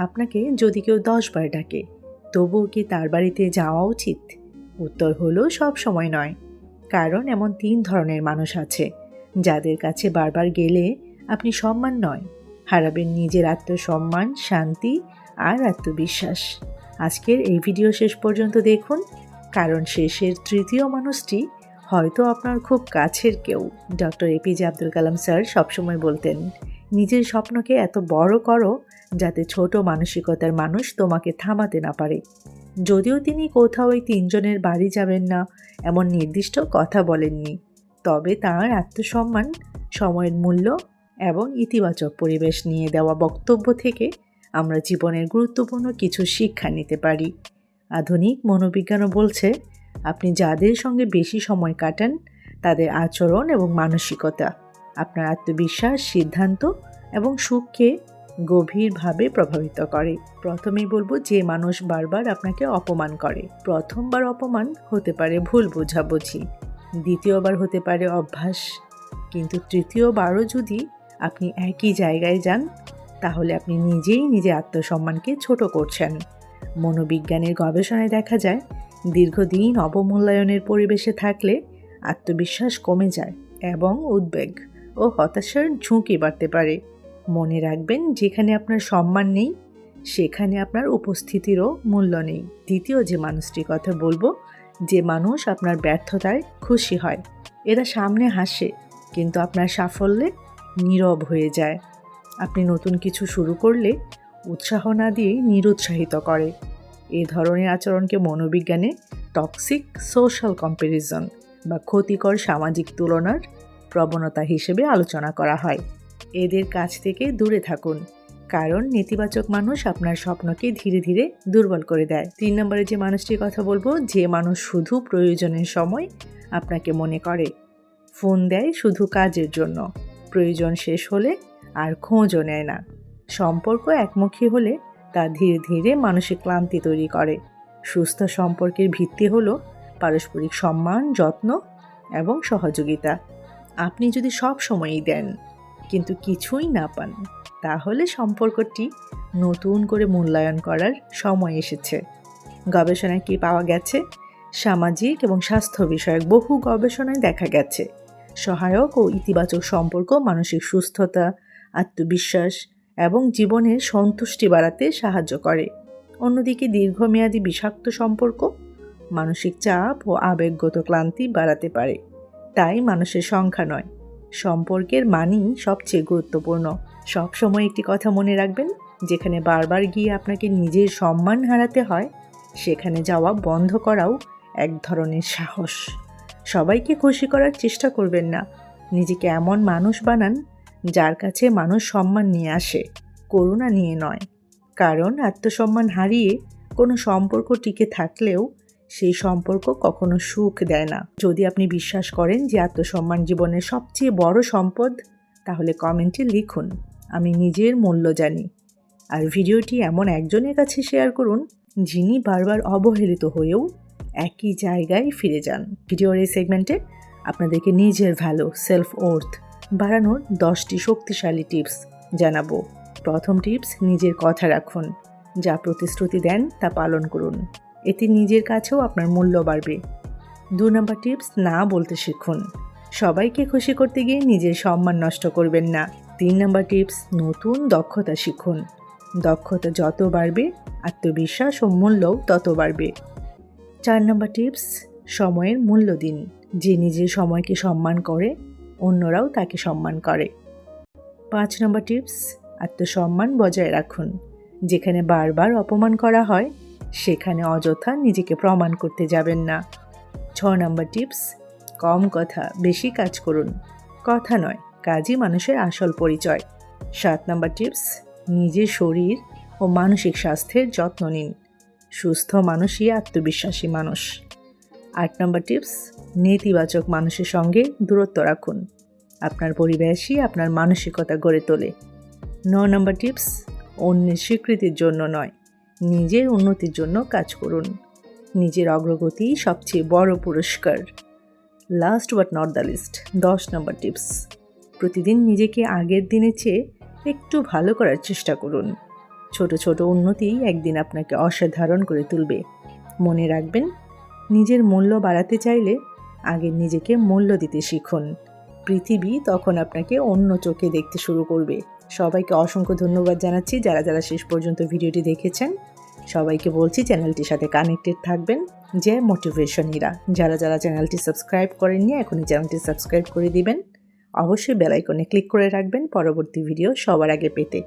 আপনাকে যদি কেউ 10 বার ডাকে, তবুও কি তার বাড়িতে যাওয়া উচিত? উত্তর হলো সব সময় নয়। কারণ এমন 3 ধরনের মানুষ আছে যাদের কাছে বারবার গেলে আপনি সম্মান নয়, হারাবেন নিজের আত্মসম্মান, শান্তি আর আত্মবিশ্বাস। আজকের এই ভিডিও শেষ পর্যন্ত দেখুন, কারণ শেষের তৃতীয় মানুষটি হয়তো আপনার খুব কাছের কেউ। Doctor APJ Abdul Kalam sir সবসময় বলতেন, নিজের স্বপ্নকে এত বড় করো যাতে ছোট মানসিকতার মানুষ তোমাকে থামাতে না পারে। যদিও তিনি কোথাও ওই 3 জনের বাড়ি যাবেন না এমন নির্দিষ্ট কথা বলেননি, তবে তাঁর আত্মসম্মান, সময়ের মূল্য এবং ইতিবাচক পরিবেশ নিয়ে দেওয়া বক্তব্য থেকে আমরা জীবনের গুরুত্বপূর্ণ কিছু শিক্ষা নিতে পারি। আধুনিক মনোবিজ্ঞানও বলছে, আপনি যাদের সঙ্গে বেশি সময় কাটান তাদের আচরণ এবং মানসিকতা আপনার আত্মবিশ্বাস, সিদ্ধান্ত এবং সুখকে গভীরভাবে প্রভাবিত করে। প্রথমেই বলবো, যে মানুষ বারবার আপনাকে অপমান করে। প্রথমবার অপমান হতে পারে ভুল বোঝাবুঝি, দ্বিতীয়বার হতে পারে অভ্যাস, কিন্তু তৃতীয়বারও যদি আপনি একই জায়গায় যান তাহলে আপনি নিজেই নিজের আত্মসম্মানকে ছোট করছেন। মনোবিজ্ঞানের গবেষণায় দেখা যায়, দীর্ঘদিন অবমূল্যায়নের পরিবেশে থাকলে আত্মবিশ্বাস কমে যায় এবং উদ্বেগ ও হতাশার ঝুঁকি বাড়তে পারে। মনে রাখবেন, যেখানে আপনার সম্মান নেই সেখানে আপনার উপস্থিতিরও মূল্য নেই। দ্বিতীয় যে মানুষটির কথা বলবো, যে মানুষ আপনার ব্যর্থতায় খুশি হয়। এরা সামনে হাসে কিন্তু আপনার সাফল্যে নীরব হয়ে যায়। আপনি নতুন কিছু শুরু করলে উৎসাহ না দিয়ে নিরুৎসাহিত করে। এই ধরনের আচরণকে মনোবিজ্ঞানে টক্সিক সোশ্যাল কম্প্যারিজন বা ক্ষতিকর সামাজিক তুলনার প্রবণতা হিসেবে আলোচনা করা হয়। এদের কাছ থেকে দূরে থাকুন, কারণ নেতিবাচক মানুষ আপনার স্বপ্নকে ধীরে ধীরে দুর্বল করে দেয়। 3 নম্বরে যে মানুষটির কথা বলবো, যে মানুষ শুধু প্রয়োজনের সময় আপনাকে মনে করে, ফোন দেয় শুধু কাজের জন্য, প্রয়োজন শেষ হলে আর খোঁজও নেয় না। সম্পর্ক একমুখী হলে তা ধীরে ধীরে মানসিক ক্লান্তি তৈরি করে। সুস্থ সম্পর্কের ভিত্তি হলো পারস্পরিক সম্মান, যত্ন এবং সহযোগিতা। আপনি যদি সব সময়ই দেন কিন্তু কিছুই না পান, তাহলে সম্পর্কটি নতুন করে মূল্যায়ন করার সময় এসেছে। গবেষণায় কি পাওয়া গেছে? সামাজিক এবং স্বাস্থ্য বিষয়ক বহু গবেষণায় দেখা গেছে, সহায়ক ও ইতিবাচক সম্পর্ক মানসিক সুস্থতা, আত্মবিশ্বাস এবং জীবনের সন্তুষ্টি বাড়াতে সাহায্য করে। অন্যদিকে দীর্ঘমেয়াদী বিষাক্ত সম্পর্ক মানসিক চাপ ও আবেগগত ক্লান্তি বাড়াতে পারে। তাই মানুষের সংখ্যা নয়, সম্পর্কের মানই সবচেয়ে গুরুত্বপূর্ণ। সবসময় একটি কথা মনে রাখবেন, যেখানে বারবার গিয়ে আপনাকে নিজের সম্মান হারাতে হয় সেখানে যাওয়া বন্ধ করাও এক ধরনের সাহস। সবাইকে খুশি করার চেষ্টা করবেন না, নিজেকে এমন মানুষ বানান যার কাছে মানুষ সম্মান নিয়ে আসে, করুণা নিয়ে নয়। কারণ আত্মসম্মান হারিয়ে কোনো সম্পর্ক টিকে থাকলেও সেই সম্পর্ক কখনো সুখ দেয় না। যদি আপনি বিশ্বাস করেন যে আত্মসম্মান জীবনের সবচেয়ে বড় সম্পদ, তাহলে কমেন্টে লিখুন, আমি নিজের মূল্য জানি। আর ভিডিওটি এমন একজনের কাছে শেয়ার করুন যিনি বারবার অবহেলিত হয়েও একই জায়গায় ফিরে যান। ভিডিওর এই সেগমেন্টে আপনাদেরকে নিজের ভ্যালু, সেলফ ওর্থ বাড়ানোর 10টি শক্তিশালী টিপস জানাবো। প্রথম টিপস, নিজের কথা রাখুন। যা প্রতিশ্রুতি দেন তা পালন করুন, এতে নিজের কাছেও আপনার মূল্য বাড়বে। 2 নম্বর টিপস, না বলতে শিখুন। সবাইকে খুশি করতে গিয়ে নিজের সম্মান নষ্ট করবেন না। 3 নম্বর টিপস, নতুন দক্ষতা শিখুন। দক্ষতা যত বাড়বে, আত্মবিশ্বাস ও মূল্যও তত বাড়বে। 4 নম্বর টিপস, সময়ের মূল্য দিন। যে নিজের সময়কে সম্মান করে, অন্যরাও তাকে সম্মান করে। 5 নম্বর টিপস, আত্মসম্মান বজায় রাখুন। যেখানে বারবার অপমান করা হয় সেখানে অযথা নিজেকে প্রমাণ করতে যাবেন না। 6 নম্বর টিপস, কম কথা বেশি কাজ করুন। কথা নয়, কাজই মানুষের আসল পরিচয়। 7 নম্বর টিপস, নিজের শরীর ও মানসিক স্বাস্থ্যের যত্ন নিন। সুস্থ মানুষই আত্মবিশ্বাসী মানুষ। 8 নম্বর টিপস, নেতিবাচক মানুষের সঙ্গে দূরত্ব রাখুন। আপনার পরিবেশই আপনার মানসিকতা গড়ে তোলে। 9 নম্বর টিপস, অন্যের স্বীকৃতির জন্য নয়, নিজের উন্নতির জন্য কাজ করুন। নিজের অগ্রগতি সবচেয়ে বড় পুরস্কার। Last but not the least, 10 number tips, প্রতিদিন নিজেকে আগের দিনের চেয়ে একটু ভালো করার চেষ্টা করুন। ছোট ছোট উন্নতিই একদিন আপনাকে অসাধারণ করে তুলবে। মনে রাখবেন, নিজের মূল্য বাড়াতে চাইলে আগে নিজেকে মূল্য দিতে শিখুন। পৃথিবী তখন আপনাকে অন্য চোখে দেখতে শুরু করবে। সবাইকে অসংখ্য ধন্যবাদ জানাচ্ছি যারা যারা শেষ পর্যন্ত ভিডিওটি দেখেছেন। সবাইকে বলছি চ্যানেলটির সাথে কানেক্টেড থাকবেন। যে মোটিভেশনীরা যারা যারা চ্যানেলটি সাবস্ক্রাইব করেননি এখনই চ্যানেলটি সাবস্ক্রাইব করে দিবেন। অবশ্যই বেল আইকনে ক্লিক করে রাখবেন পরবর্তী ভিডিও সবার আগে পেতে।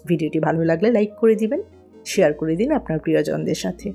ভিডিওটি ভালো লাগলে লাইক করে দিবেন, শেয়ার করে দিন আপনার প্রিয়জনদের সাথে।